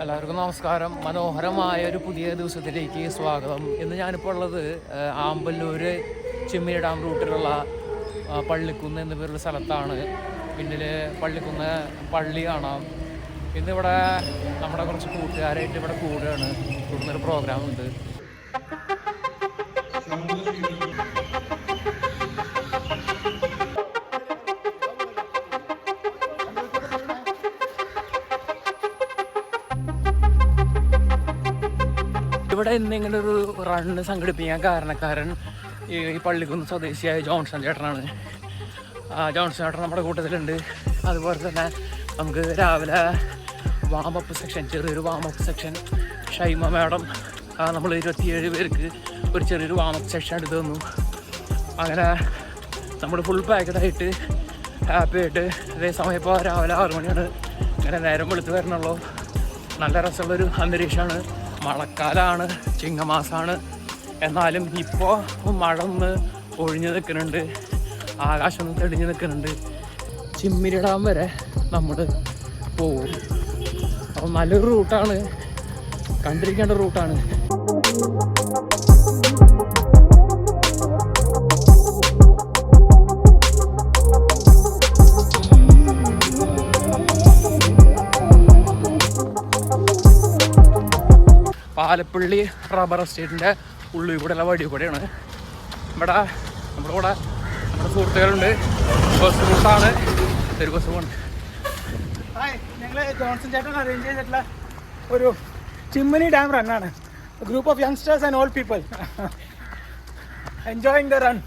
എല്ലാവർക്കും നമസ്കാരം. മനോഹരമായ ഒരു പുതിയ ദിവസത്തിലേക്ക് സ്വാഗതം. ഇന്ന് ഞാനിപ്പോൾ ഉള്ളത് ആമ്പല്ലൂർ ചിമ്മിനി ഡാം റൂട്ടിലുള്ള പള്ളിക്കുന്ന് എന്ന പേരുള്ള സ്ഥലത്താണ്. പിന്നിൽ പള്ളിക്കുന്ന് പള്ളി കാണാം. ഇന്നിവിടെ നമ്മുടെ കുറച്ച് കൂട്ടുകാരായിട്ട് ഇവിടെ കൂടുകയാണ്. കൂടുന്നൊരു പ്രോഗ്രാം ഉണ്ട്. ഇവിടെ ഇന്ന് ഇങ്ങനെ ഒരു റണ്ണ് സംഘടിപ്പിക്കാൻ കാരണക്കാരൻ ഈ പള്ളിക്കുന്ന് സ്വദേശിയായ ജോൺസൺ ചേട്ടനാണ്. ജോൺസൺ ചേട്ടൻ നമ്മുടെ കൂട്ടത്തിലുണ്ട്. അതുപോലെ തന്നെ നമുക്ക് രാവിലെ വാമപ്പ് സെക്ഷൻ, ചെറിയൊരു വാമപ്പ് സെക്ഷൻ ഷൈമ മാഡം നമ്മൾ 27 പേർക്ക് ഒരു ചെറിയൊരു വാമപ്പ് സെക്ഷൻ എടുത്ത് തന്നു. അങ്ങനെ നമ്മൾ ഫുൾ പാക്കഡായിട്ട് ഹാപ്പി ആയിട്ട് അതേ സമയം ഇപ്പോൾ രാവിലെ 6 മണിയാണ്. ഇങ്ങനെ നേരം വെളുത്ത് വരണുള്ളൂ. നല്ല രസമുള്ളൊരു അന്തരീക്ഷമാണ്. മഴക്കാലമാണ്, ചിങ്ങമാസമാണ്. എന്നാലും ഇപ്പോൾ മഴ ഒന്ന് ഒഴിഞ്ഞു നിൽക്കുന്നുണ്ട്, ആകാശം ഒന്ന് തെളിഞ്ഞ് നിൽക്കുന്നുണ്ട്. ചിമ്മിനി ഡാം വരെ നമ്മൾ പോകും. അപ്പം നല്ലൊരു റൂട്ടാണ്, കണ്ടിരിക്കേണ്ട റൂട്ടാണ്. പാലപ്പള്ളി റബ്ബർ എസ്റ്റേറ്റിൻ്റെ ഉള്ളിൽ കൂടെയുള്ള വഴി കൂടെയാണ്. ഇവിടെ നമ്മുടെ കൂടെ നമ്മുടെ സുഹൃത്തുക്കളുണ്ട്. ബസ് റൂട്ടാണ്, ഒരു ബസ് പോകുന്നുണ്ട്. ഞങ്ങൾ ജോൺസൺ ചേട്ടൻ അറേഞ്ച് ചെയ്തിട്ടുള്ള ഒരു ചിമ്മിനി ഡാം റണ്ണാണ്. Group of youngsters and old people enjoying the run.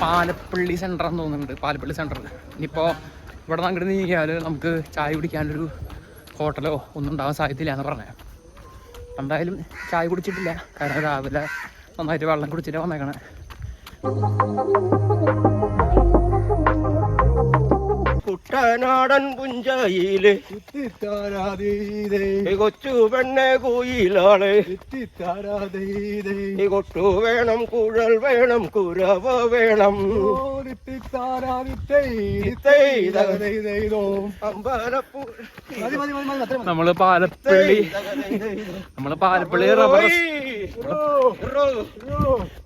Palappilly centre എന്ന് തോന്നുന്നുണ്ട്. പാലപ്പള്ളി സെൻറ്റർ. ഇനിയിപ്പോൾ ഇവിടെ നിന്ന് അങ്ങോട്ട് നീങ്ങിയാൽ നമുക്ക് ചായ കുടിക്കാനൊരു ഹോട്ടലോ ഒന്നും ഉണ്ടാകാൻ സാധ്യതയില്ല എന്ന് പറഞ്ഞത്. എന്തായാലും ചായ കുടിച്ചിട്ടില്ല, കാരണം രാവിലെ നന്നായിട്ട് വെള്ളം കുടിച്ചിട്ട് വന്നേക്കണേ. കുട്ടനാടൻ പുഞ്ചയില് കൊച്ചു പെണ്ണെ കുയിലാള് കൊട്ടു വേണം, കുഴൽ വേണം, കുരവ വേണം.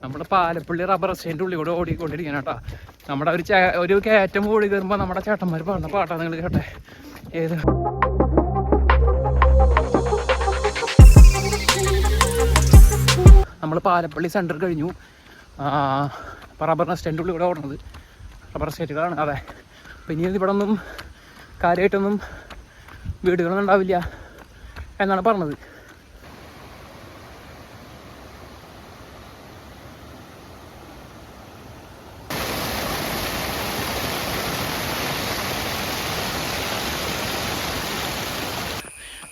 നമ്മള് പാലപ്പള്ളി റബ്ബർ എസ്റ്റേറ്റിന്റെ ഉള്ളിൽ കൂടെ ഓടിക്കൊണ്ടിരിക്കണം കേട്ടോ. നമ്മുടെ ഒരു കയറ്റം ഓടി കയറുമ്പോൾ നമ്മുടെ ചേട്ടന്മാർ പാടുന്ന പാട്ടാ നിങ്ങൾ കേട്ടെ. ഏത് നമ്മൾ പാലപ്പള്ളി സെൻറ്റർ കഴിഞ്ഞു. റബ്ബർ എസ്റ്റേറ്റിൻ്റെ ഉള്ളിൽ കൂടെ ഓടുന്നത് റബ്ബർ എസ്റ്റേറ്റുകളാണ്. അതെ. പിന്നെ ഇവിടെ ഒന്നും കാര്യമായിട്ടൊന്നും വീടുകളൊന്നും ഉണ്ടാവില്ല എന്നാണ് പറഞ്ഞത്.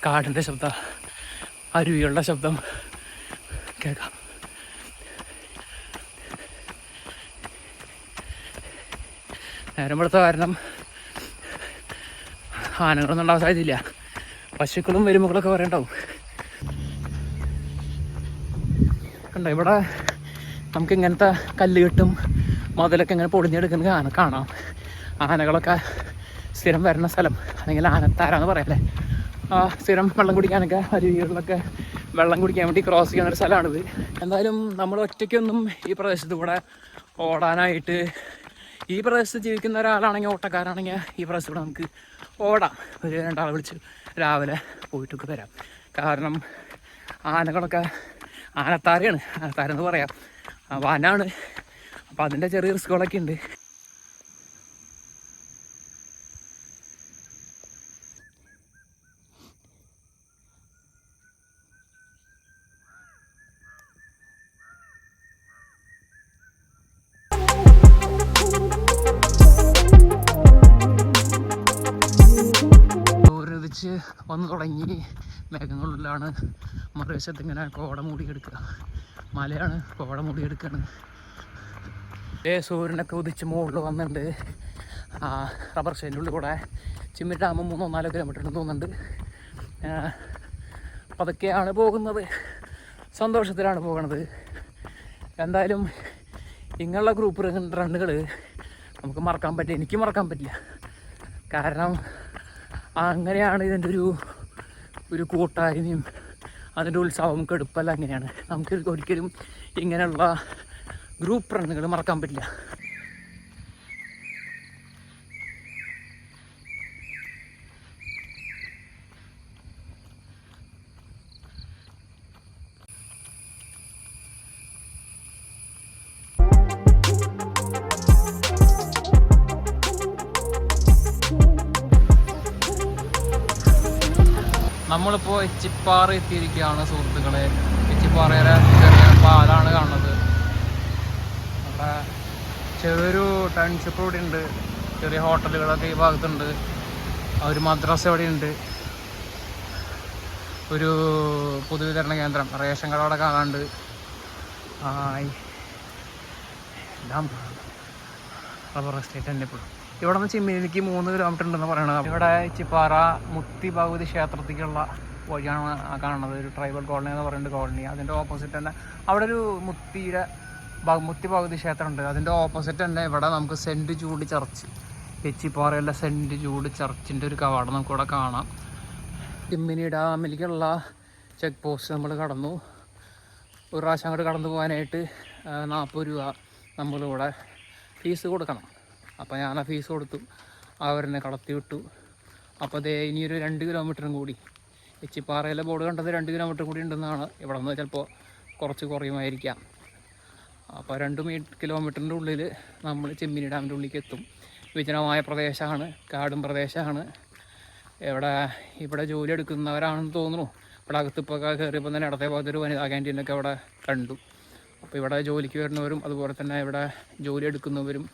കാടിൻ്റെ ശബ്ദം, അരുവികളുടെ ശബ്ദം കേൾക്കാം. നേരം വെളുത്ത കാരണം ആനകളൊന്നും ഉണ്ടാവാൻ സാധ്യതയില്ല. പശുക്കളും എരുമകളൊക്കെ വരെ ഉണ്ടാവും. കണ്ടോ, ഇവിടെ നമുക്ക് ഇങ്ങനത്തെ കല്ലുകെട്ടും മതിലൊക്കെ ഇങ്ങനെ പൊടിഞ്ഞെടുക്കുന്നത് കാണാം. ആനകളൊക്കെ സ്ഥിരം വരുന്ന സ്ഥലം, അല്ലെങ്കിൽ ആനത്താരാന്ന് പറയാല്ലേ. സ്ഥിരം വെള്ളം കുടിക്കാനൊക്കെ അരുവികളിലൊക്കെ വെള്ളം കുടിക്കാൻ വേണ്ടി ക്രോസ് ചെയ്യുന്നൊരു സ്ഥലമാണിത്. എന്തായാലും നമ്മൾ ഒറ്റയ്ക്കൊന്നും ഈ പ്രദേശത്ത് കൂടെ ഓടാനായിട്ട്, ഈ പ്രദേശത്ത് ജീവിക്കുന്ന ഒരാളാണെങ്കിൽ, ഓട്ടക്കാരാണെങ്കിൽ ഈ പ്രദേശത്ത് കൂടെ നമുക്ക് ഓടാം. ഒരു 2 ആളെ വിളിച്ച് രാവിലെ പോയിട്ടൊക്കെ വരാം. കാരണം ആനകളൊക്കെ ആനത്താരയാണ്, ആനത്താരെന്ന് പറയാം, വനാണ്. അപ്പം അതിൻ്റെ ചെറിയ റിസ്കുകളൊക്കെ ഉണ്ട്. വന്നു തുടങ്ങി. മേഘങ്ങളിലാണ്, മറുവശത്ത് ഇങ്ങനെ കോട മൂടിയെടുക്കുക. മലയാണ്, കോട മൂടിയെടുക്കുകയാണ്. സൂര്യനൊക്കെ ഉദിച്ച് മുകളിൽ വന്നിട്ടുണ്ട്. റബ്ബർ സ്റ്റേറ്റിൻ്റെ ഉള്ളിൽ കൂടെ ചിമ്മിനി ഡാം 3-4 കിലോമീറ്റർ ഉണ്ടെന്ന് തോന്നുന്നുണ്ട്. പതുക്കെയാണ് പോകുന്നത്, സന്തോഷത്തിലാണ് പോകുന്നത്. എന്തായാലും ഇങ്ങനെയുള്ള ഗ്രൂപ്പ് റണ്ണുകൾ നമുക്ക് മറക്കാൻ പറ്റില്ല, എനിക്ക് മറക്കാൻ പറ്റില്ല. കാരണം അങ്ങനെയാണ് ഇതിൻ്റെ ഒരു കൂട്ടായ്മയും അതിൻ്റെ ഉത്സവം കെടുപ്പല്ല അങ്ങനെയാണ്. നമുക്ക് ഒരിക്കലും ഇങ്ങനെയുള്ള ഗ്രൂപ്പ് റണ്ണുകൾ മറക്കാൻ പറ്റില്ല. നമ്മളിപ്പോൾ എച്ചിപ്പാറ എത്തിയിരിക്കുകയാണ് സുഹൃത്തുക്കളെ. എച്ചിപ്പാറയിലെ ചെറിയ പാലാണ് കാണുന്നത്. അവിടെ ചെറിയൊരു ടൗൺഷിപ്പ് ഇവിടെ ഉണ്ട്, ചെറിയ ഹോട്ടലുകളൊക്കെ ഈ ഭാഗത്തുണ്ട്, ഒരു മദ്രസ ഇവിടെ ഉണ്ട്, ഒരു പൊതുവിതരണ കേന്ദ്രം, റേഷൻ കട അവിടെ കാണാണ്ട്. എല്ലാം റബ്ബർ എസ്റ്റേറ്റ് തന്നെ. ഇപ്പോൾ ഇവിടെ നിന്ന് ചിമ്മിനിക്ക് 3 കിലോമീറ്റർ ഉണ്ടെന്ന് പറയണത്. ഇവിടെ ചിപ്പാറ മുത്തി ഭഗവതി ക്ഷേത്രത്തിലേക്കുള്ള വഴിയാണ് കാണുന്നത്. ഒരു ട്രൈബൽ കോളനി എന്ന് പറയുന്നത് കോളനി. അതിൻ്റെ ഓപ്പോസിറ്റ് തന്നെ അവിടെ ഒരു മുത്തി ഭഗവതി ക്ഷേത്രം ഉണ്ട്. അതിൻ്റെ ഓപ്പോസിറ്റ് തന്നെ ഇവിടെ നമുക്ക് സെൻറ്റ് ജൂഡ് ചർച്ച്, എച്ചിപ്പാറയുള്ള സെൻറ്റ് ജൂഡ് ചർച്ചിൻ്റെ ഒരു കവാടം നമുക്കിവിടെ കാണാം. ചിമ്മിനി ഡാമിലേക്കുള്ള ചെക്ക് പോസ്റ്റ് നമ്മൾ കടന്നു. ഒരു പ്രാവശ്യം അങ്ങോട്ട് കടന്നു പോകാനായിട്ട് 40 രൂപ നമ്മളിവിടെ ഫീസ് കൊടുക്കണം. അപ്പോൾ ഞാൻ ആ ഫീസ് കൊടുത്തു, അവരെന്നെ കടത്തി വിട്ടു. അപ്പോൾ അതേ ഇനിയൊരു 2 കിലോമീറ്ററും കൂടി, എച്ചിപ്പാറയിലെ ബോർഡ് കണ്ടത് 2 കിലോമീറ്റർ കൂടി ഉണ്ടെന്നാണ്. ഇവിടെ നിന്ന് ചിലപ്പോൾ കുറച്ച് കുറയുമായിരിക്കാം. അപ്പോൾ 2 കിലോമീറ്ററിൻ്റെ ഉള്ളിൽ നമ്മൾ ചെമ്മിനി ഡാമിൻ്റെ ഉള്ളിലേക്ക് എത്തും. വിജനമായ പ്രദേശമാണ്, കാടും പ്രദേശമാണ്. ഇവിടെ ജോലി എടുക്കുന്നവരാണെന്ന് തോന്നുന്നു. ഇവിടെ അകത്ത് ഇപ്പോൾ കയറിയപ്പോൾ തന്നെ ഇടത്തെ ഭാഗത്തൊരു വനിതാ ക്യാൻറ്റീനൊക്കെ അവിടെ കണ്ടു. അപ്പോൾ ഇവിടെ ജോലിക്ക് വരുന്നവരും അതുപോലെ തന്നെ ഇവിടെ ജോലി എടുക്കുന്നവരും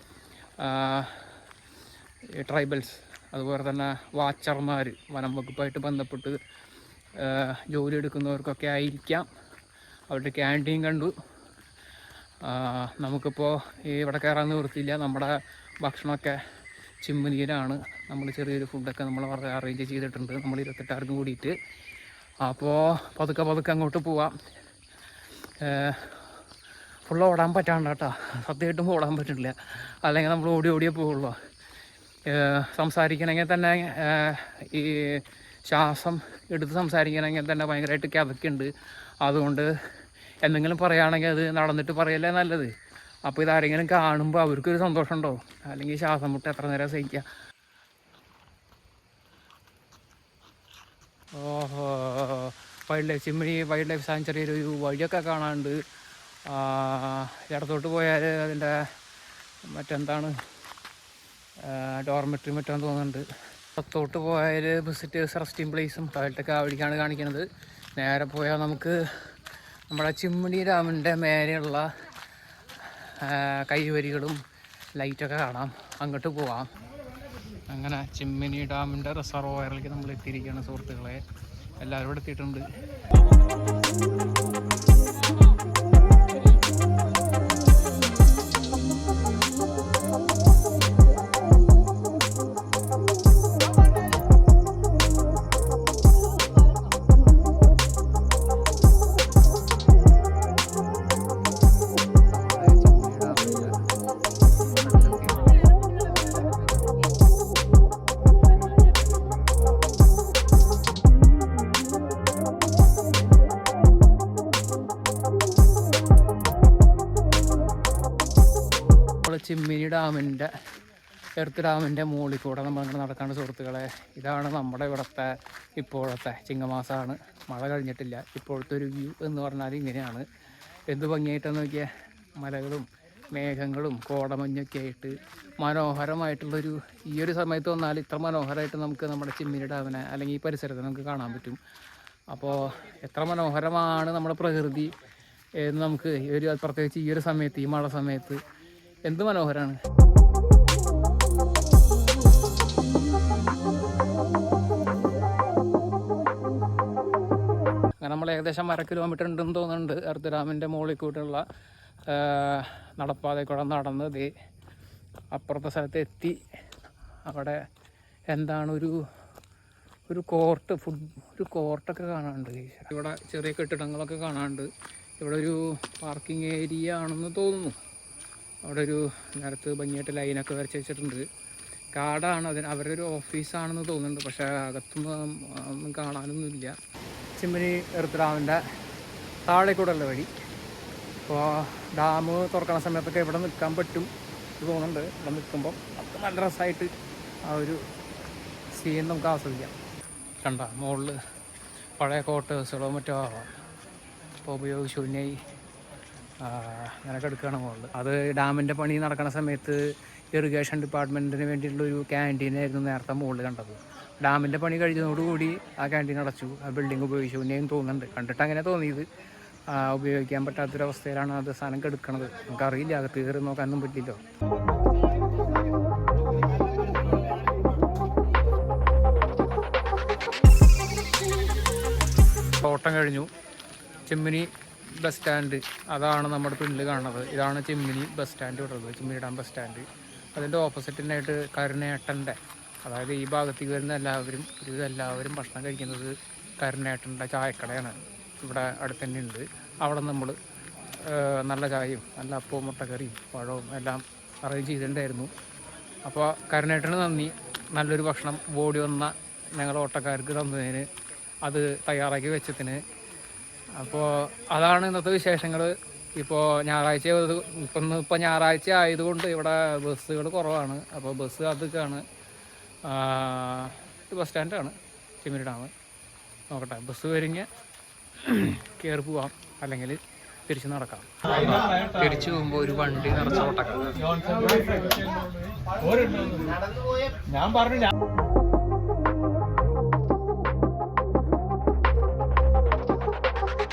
ട്രൈബൽസ് അതുപോലെ തന്നെ വാച്ചർമാർ, വനം വകുപ്പായിട്ട് ബന്ധപ്പെട്ട് ജോലി എടുക്കുന്നവർക്കൊക്കെ ആയിരിക്കാം. അവരുടെ ക്യാൻറ്റീൻ കണ്ടു. നമുക്കിപ്പോൾ ഇവിടെ കയറാൻ നിവൃത്തിയില്ല. നമ്മുടെ ഭക്ഷണമൊക്കെ ചിമ്മിനിയിലാണ്. നമ്മൾ ചെറിയൊരു ഫുഡൊക്കെ നമ്മൾ അറേഞ്ച് ചെയ്തിട്ടുണ്ട്, നമ്മൾ 28 കൂടിയിട്ട്. അപ്പോൾ പതുക്കെ അങ്ങോട്ട് പോവാം. ഫുള്ള് ഓടാൻ പറ്റാണ്ട് കേട്ടോ, സത്യമായിട്ടും ഓടാൻ പറ്റില്ല. അല്ലെങ്കിൽ നമ്മൾ ഓടിയേ പോവുള്ളൂ. സംസാരിക്കണമെങ്കിൽ തന്നെ ഈ ശ്വാസം എടുത്ത് സംസാരിക്കണമെങ്കിൽ തന്നെ ഭയങ്കരമായിട്ട് കിതക്കുണ്ട്. അതുകൊണ്ട് എന്തെങ്കിലും പറയുകയാണെങ്കിൽ അത് നടന്നിട്ട് പറയല്ലേ നല്ലത്. അപ്പോൾ ഇതാരെങ്കിലും കാണുമ്പോൾ അവർക്കൊരു സന്തോഷം ഉണ്ടാവും. അല്ലെങ്കിൽ ശ്വാസം മുട്ട് എത്ര നേരം സഹിക്കുക. ഓഹോ, ചിമ്മിനി വൈൽഡ് ലൈഫ് സാങ്ച്വറി ഒരു വഴിയൊക്കെ കാണാനുണ്ട്. ഇടത്തോട്ട് പോയാൽ അതിൻ്റെ മറ്റെന്താണ് ഡോർമെട്രി മറ്റാന്ന് തോന്നുന്നുണ്ട്. ഇടത്തോട്ട് പോയാൽ വിസിറ്റേഴ്സ് റെസ്റ്റിംഗ് പ്ലേസും ടോയ്ലറ്റൊക്കെ അവിടേക്കാണ് കാണിക്കുന്നത്. നേരെ പോയാൽ നമുക്ക് നമ്മുടെ ചിമ്മിനി ഡാമിൻ്റെ മേലെയുള്ള കൈവരികളും ലൈറ്റൊക്കെ കാണാം. അങ്ങോട്ട് പോവാം. അങ്ങനെ ചിമ്മിനി ഡാമിൻ്റെ റിസർവോയറിലേക്ക് നമ്മൾ എത്തിയിരിക്കുകയാണ് സുഹൃത്തുക്കളെ. എല്ലാവരും ഇവിടെ എത്തിയിട്ടുണ്ട്. ചിമ്മിനി ഡാമിൻ്റെ എർത്ത് ഡാമിൻ്റെ മുകളിൽ കൂടെ നമ്മളിങ്ങനെ നടക്കാണ് സുഹൃത്തുക്കളെ. ഇതാണ് നമ്മുടെ ഇവിടുത്തെ ഇപ്പോഴത്തെ ചിങ്ങമാസമാണ്, മഴ കഴിഞ്ഞിട്ടില്ല. ഇപ്പോഴത്തെ ഒരു വ്യൂ എന്ന് പറഞ്ഞാൽ ഇങ്ങനെയാണ്. എന്ത് ഭംഗിയായിട്ടെന്ന് നോക്കിയാൽ മലകളും മേഘങ്ങളും കോടമഞ്ഞൊക്കെ ആയിട്ട് മനോഹരമായിട്ടുള്ളൊരു ഈ ഒരു സമയത്ത് വന്നാൽ ഇത്ര മനോഹരമായിട്ട് നമുക്ക് നമ്മുടെ ചിമ്മിനി ഡാമിനെ അല്ലെങ്കിൽ ഈ പരിസരത്ത് നമുക്ക് കാണാൻ പറ്റും. അപ്പോൾ എത്ര മനോഹരമാണ് നമ്മുടെ പ്രകൃതി എന്ന് നമുക്ക് പ്രത്യേകിച്ച് ഈ ഒരു സമയത്ത്, ഈ മഴ സമയത്ത് എന്ത് മനോഹരമാണ്. അങ്ങനെ നമ്മൾ ഏകദേശം 1/2 കിലോമീറ്റർ ഉണ്ടെന്ന് തോന്നുന്നുണ്ട്. എർത്ത് ഡാമിൻ്റെ മുകളിൽ കൂടെയുള്ള നടപ്പാതയിൽ കൂടെ നടന്ന് ദേ അപ്പുറത്തെ സ്ഥലത്ത് എത്തി. അവിടെ എന്താണ് ഒരു കോർട്ടൊക്കെ കാണാനുണ്ട്. ഇവിടെ ചെറിയ കെട്ടിടങ്ങളൊക്കെ കാണാനുണ്ട്. ഇവിടെ ഒരു പാർക്കിംഗ് ഏരിയ ആണെന്ന് തോന്നുന്നു. അവിടെ ഒരു നേരത്ത് ഭംഗിയായിട്ട് ലൈനൊക്കെ വരച്ച് വെച്ചിട്ടുണ്ട്. കാടാണ്, അതിന് അവരുടെ ഒരു ഓഫീസാണെന്ന് തോന്നുന്നുണ്ട്, പക്ഷേ അകത്തൊന്നും ഒന്നും കാണാനൊന്നുമില്ല. ചിമ്മിനി എർത്ത് ഡാമിൻ്റെ താഴേക്കൂടെയുള്ള വഴി. അപ്പോൾ ഡാം തുറക്കണ സമയത്തൊക്കെ ഇവിടെ നിൽക്കാൻ പറ്റും തോന്നുന്നുണ്ട്. ഇവിടെ നിൽക്കുമ്പം നമുക്ക് നല്ല രസമായിട്ട് ആ ഒരു സീൻ നമുക്ക് ആസ്വദിക്കാം. കണ്ട മുകളിൽ പഴയ ക്വാർട്ടേഴ്സുകളോ മറ്റോ ആവാം, ഇപ്പോൾ ഉപയോഗശൂന്യമായി അങ്ങനെയൊക്കെ എടുക്കുകയാണ് മുകളിൽ. അത് ഡാമിൻ്റെ പണി നടക്കുന്ന സമയത്ത് ഇറിഗേഷൻ ഡിപ്പാർട്ട്മെൻറ്റിന് വേണ്ടിയിട്ടുള്ളൊരു ക്യാൻറ്റീനായിരുന്നു നേരത്തെ മുകളിൽ കണ്ടത്. ഡാമിൻ്റെ പണി കഴിഞ്ഞതോടുകൂടി ആ ക്യാൻറ്റീൻ അടച്ചു. ആ ബിൽഡിംഗ് ഉപയോഗശൂന്യം തോന്നുന്നുണ്ട്. കണ്ടിട്ട് അങ്ങനെ തോന്നിയത്. ഉപയോഗിക്കാൻ പറ്റാത്തൊരവസ്ഥയിലാണ് അത് സാധനം കെടുക്കണത്. നമുക്കറിയില്ല, അകത്ത് കയറി നോക്കാനൊന്നും പറ്റില്ലോ. ഓട്ടം കഴിഞ്ഞു. ചിമ്മിനി ബസ് സ്റ്റാൻഡ് അതാണ് നമ്മുടെ പിന്നിൽ കാണുന്നത്. ഇതാണ് ചിമ്മിനി ബസ് സ്റ്റാൻഡ് വിടുന്നത്, ചിമ്മിനി ഡാം ബസ് സ്റ്റാൻഡ്. അതിൻ്റെ ഓപ്പോസിറ്റിനായിട്ട് കരുണേട്ടൻ്റെ, അതായത് ഈ ഭാഗത്തേക്ക് വരുന്ന എല്ലാവരും ഭക്ഷണം കഴിക്കുന്നത് കരുണേട്ടൻ്റെ ചായക്കടയാണ്. ഇവിടെ അടുത്ത് തന്നെ ഉണ്ട്. അവിടെ നമ്മൾ നല്ല ചായയും നല്ല അപ്പവും മുട്ടക്കറിയും പഴവും എല്ലാം അറേഞ്ച് ചെയ്തിട്ടുണ്ടായിരുന്നു. അപ്പോൾ കരുണേട്ടന് നന്ദി, നല്ലൊരു ഭക്ഷണം ഓടി വന്ന ഞങ്ങൾ ഓട്ടക്കാർക്ക് തന്നതിന്, അത് തയ്യാറാക്കി വെച്ചതിന്. അപ്പോൾ അതാണ് ഇന്നത്തെ വിശേഷങ്ങൾ. ഇപ്പോൾ ഞായറാഴ്ച ഇപ്പോൾ ഞായറാഴ്ച ആയതുകൊണ്ട് ഇവിടെ ബസ്സുകൾ കുറവാണ്. അപ്പോൾ ബസ് അതൊക്കെയാണ്. ബസ് സ്റ്റാൻഡാണ് ചിമ്മിനി ഡാം. നോക്കട്ടെ, ബസ് വരിഞ്ഞ് കയറി പോവാം, അല്ലെങ്കിൽ തിരിച്ച് നടക്കാം. തിരിച്ചു പോകുമ്പോൾ ഒരു വണ്ടി നിറച്ച ഓട്ടക്കാം.